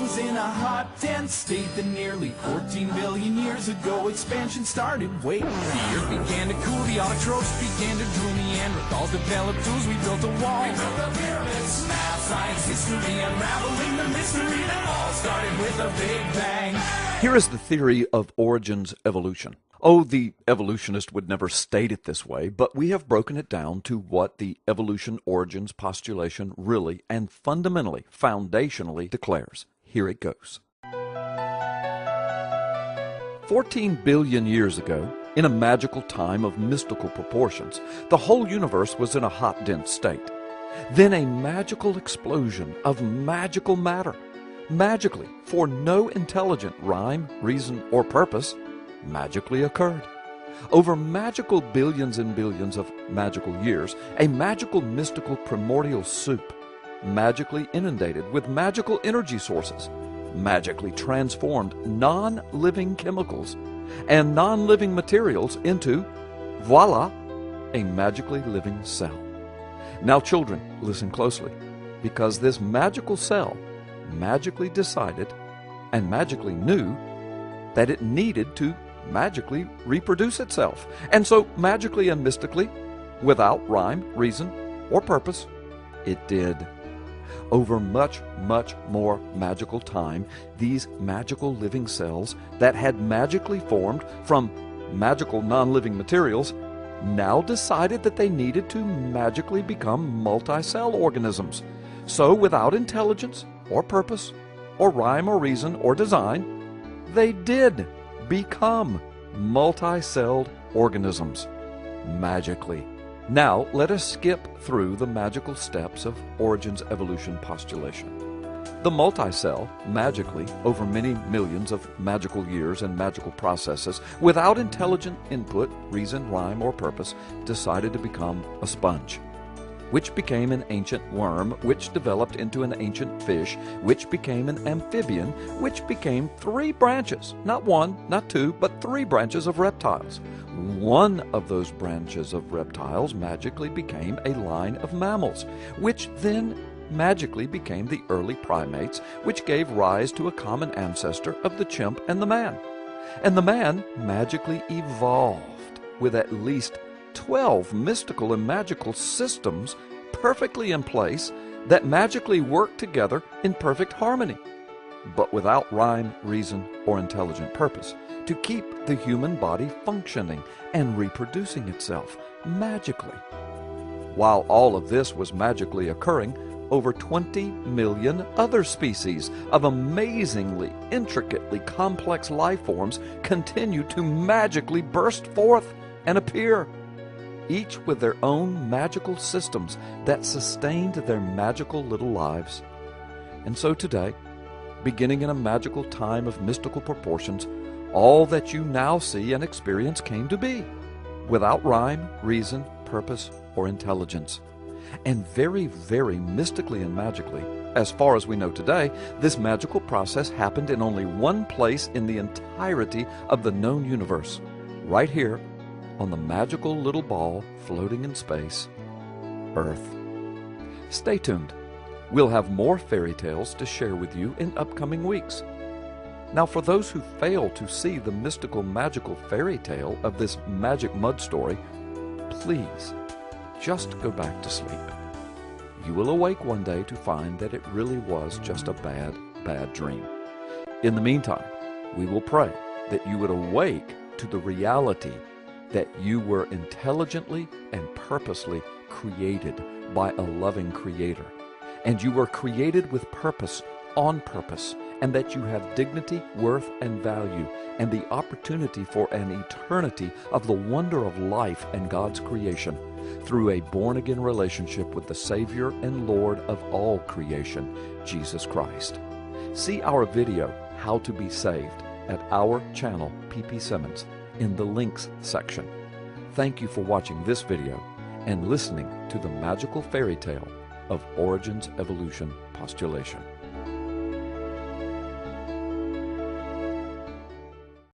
was in a hot, dense state. Then nearly 14 billion years ago, expansion started. Wait, the earth began to cool, the autotrophs began to drool. Neanderthals developed tools, we built a wall. We built the pyramids, math, science, history, unraveling the mystery that all started with a big bang. Here is the theory of origins evolution. Oh, the evolutionist would never state it this way, but we have broken it down to what the evolution origins postulation really and fundamentally, foundationally declares. Here it goes. 14 billion years ago, in a magical time of mystical proportions, the whole universe was in a hot, dense state. Then a magical explosion of magical matter, magically, for no intelligent rhyme, reason, or purpose, magically occurred. Over magical billions and billions of magical years, a magical mystical primordial soup, magically inundated with magical energy sources, magically transformed non-living chemicals and non-living materials into, voila, a magically living cell. Now children, listen closely, because this magical cell magically decided and magically knew that it needed to magically reproduce itself. And so magically and mystically, without rhyme, reason, or purpose, it did. Over much, much more magical time, these magical living cells that had magically formed from magical non-living materials now decided that they needed to magically become multi-cell organisms. So without intelligence or purpose or rhyme or reason or design, they did become multi-celled organisms magically. Now let us skip through the magical steps of origins evolution postulation. The multi-cell magically, over many millions of magical years and magical processes, without intelligent input, reason, rhyme, or purpose, decided to become a sponge, which became an ancient worm, which developed into an ancient fish, which became an amphibian, which became 3 branches, not 1, not 2, but 3 branches of reptiles. One of those branches of reptiles magically became a line of mammals, which then magically became the early primates, which gave rise to a common ancestor of the chimp and the man. And the man magically evolved with at least 12 mystical and magical systems perfectly in place that magically work together in perfect harmony, but without rhyme, reason, or intelligent purpose, to keep the human body functioning and reproducing itself magically. While all of this was magically occurring, over 20 million other species of amazingly, intricately complex life forms continue to magically burst forth and appear, each with their own magical systems that sustained their magical little lives. And so today, beginning in a magical time of mystical proportions, all that you now see and experience came to be, without rhyme, reason, purpose, or intelligence. And very, very mystically and magically, as far as we know today, this magical process happened in only one place in the entirety of the known universe, right here on the magical little ball floating in space, Earth. Stay tuned. We'll have more fairy tales to share with you in upcoming weeks. Now, for those who fail to see the mystical, magical fairy tale of this magic mud story, please just go back to sleep. You will awake one day to find that it really was just a bad, bad dream. In the meantime, we will pray that you would awake to the reality that you were intelligently and purposely created by a loving Creator, and you were created with purpose, on purpose, and that you have dignity, worth, and value, and the opportunity for an eternity of the wonder of life and God's creation through a born-again relationship with the Savior and Lord of all creation, Jesus Christ. See our video, How to Be Saved, at our channel, PP Simmons, in the links section. Thank you for watching this video and listening to the magical fairy tale of origins evolution postulation.